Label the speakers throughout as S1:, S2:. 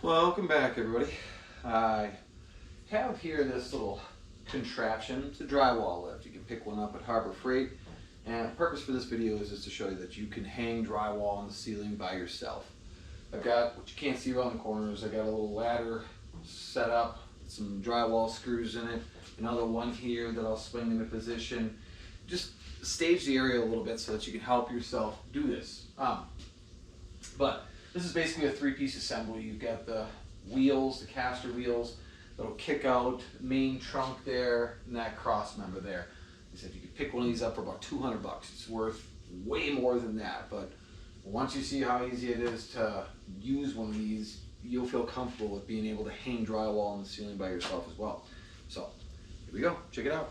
S1: Welcome back, everybody. I have here this little contraption. It's a drywall lift. You can pick one up at Harbor Freight. And the purpose for this video is just to show you that you can hang drywall on the ceiling by yourself. I've got, what you can't see around the corners, I got a little ladder set up, some drywall screws in it, another one here that I'll swing into position. Just stage the area a little bit so that you can help yourself do this. But this is basically a three-piece assembly. You've got the wheels, the caster wheels, that'll kick out, main trunk there, and that cross member there. I said you could pick one of these up for about 200 bucks. It's worth way more than that, but once you see how easy it is to use one of these, you'll feel comfortable with being able to hang drywall on the ceiling by yourself as well. So here we go, check it out.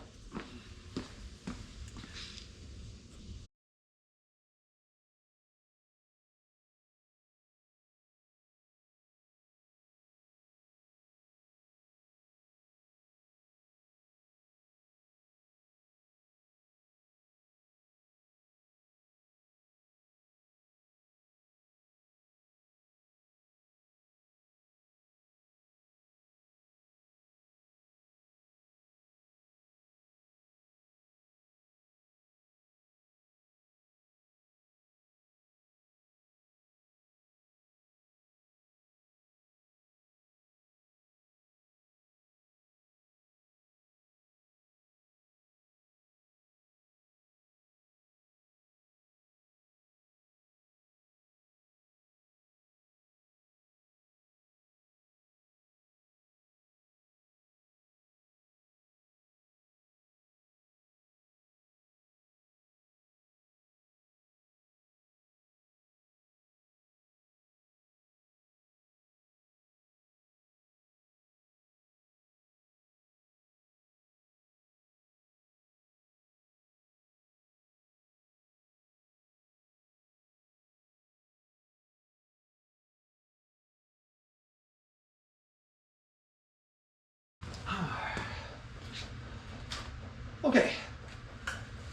S1: Okay,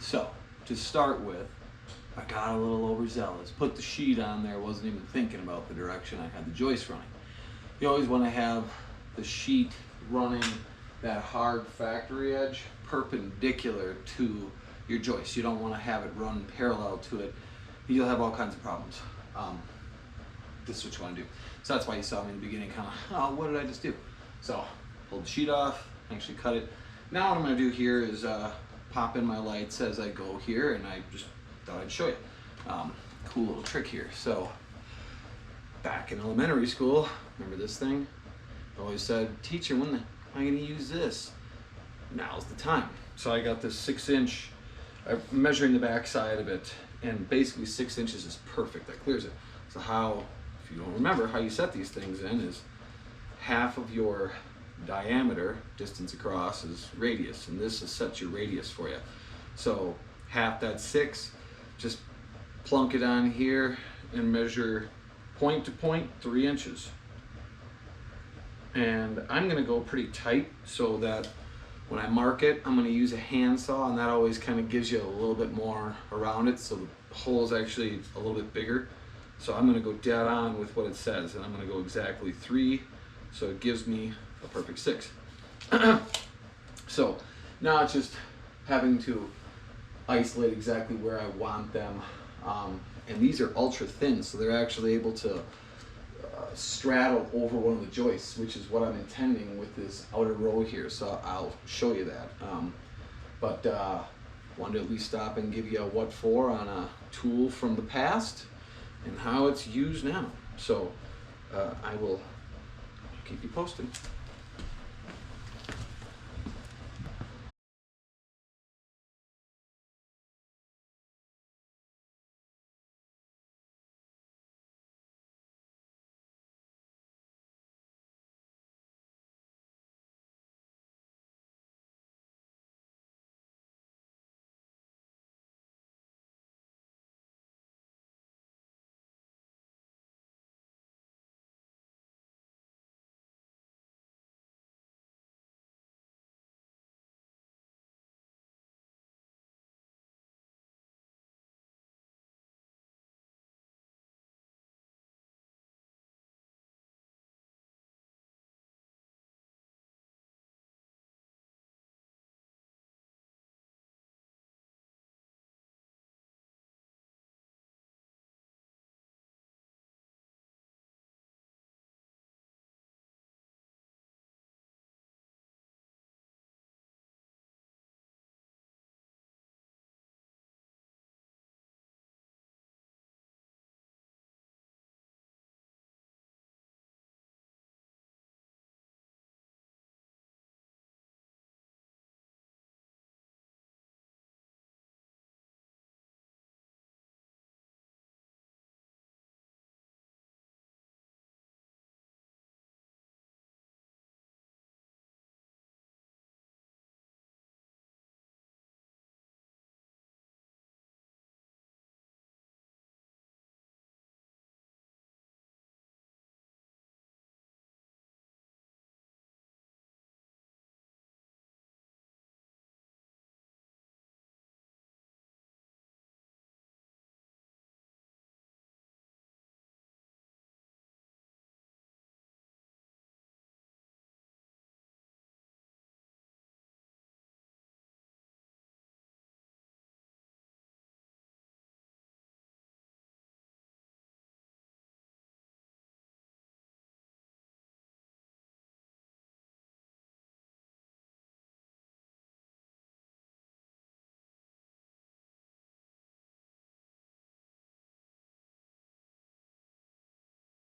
S1: so to start with, I got a little overzealous. Put the sheet on there, wasn't even thinking about the direction I had the joist running. You always want to have the sheet running that hard factory edge perpendicular to your joist. You don't want to have it run parallel to it. You'll have all kinds of problems. This is what you want to do. So that's why you saw me in the beginning kind of, oh, what did I just do? So pull the sheet off, actually cut it. Now what I'm going to do here is pop in my lights as I go here, and I just thought I'd show you. Cool little trick here. So back in elementary school, remember this thing? I always said, teacher, when am I going to use this? Now's the time. So I got this 6-inch, I'm measuring the back side of it, and basically 6 inches is perfect. That clears it. So how, if you don't remember, how you set these things in is half of your diameter, distance across, is radius, and this is set your radius for you. So half that 6, just plunk it on here and measure point to point 3 inches. And I'm going to go pretty tight so that when I mark it, I'm going to use a handsaw, and that always kind of gives you a little bit more around it, so the hole is actually a little bit bigger. So I'm going to go dead on with what it says, and I'm going to go exactly 3, so it gives me a perfect 6. So now it's just having to isolate exactly where I want them. And these are ultra thin, so they're actually able to straddle over one of the joists, which is what I'm intending with this outer row here. So I'll show you that. But wanted to at least stop and give you a what for on a tool from the past and how it's used now. So I will keep you posted.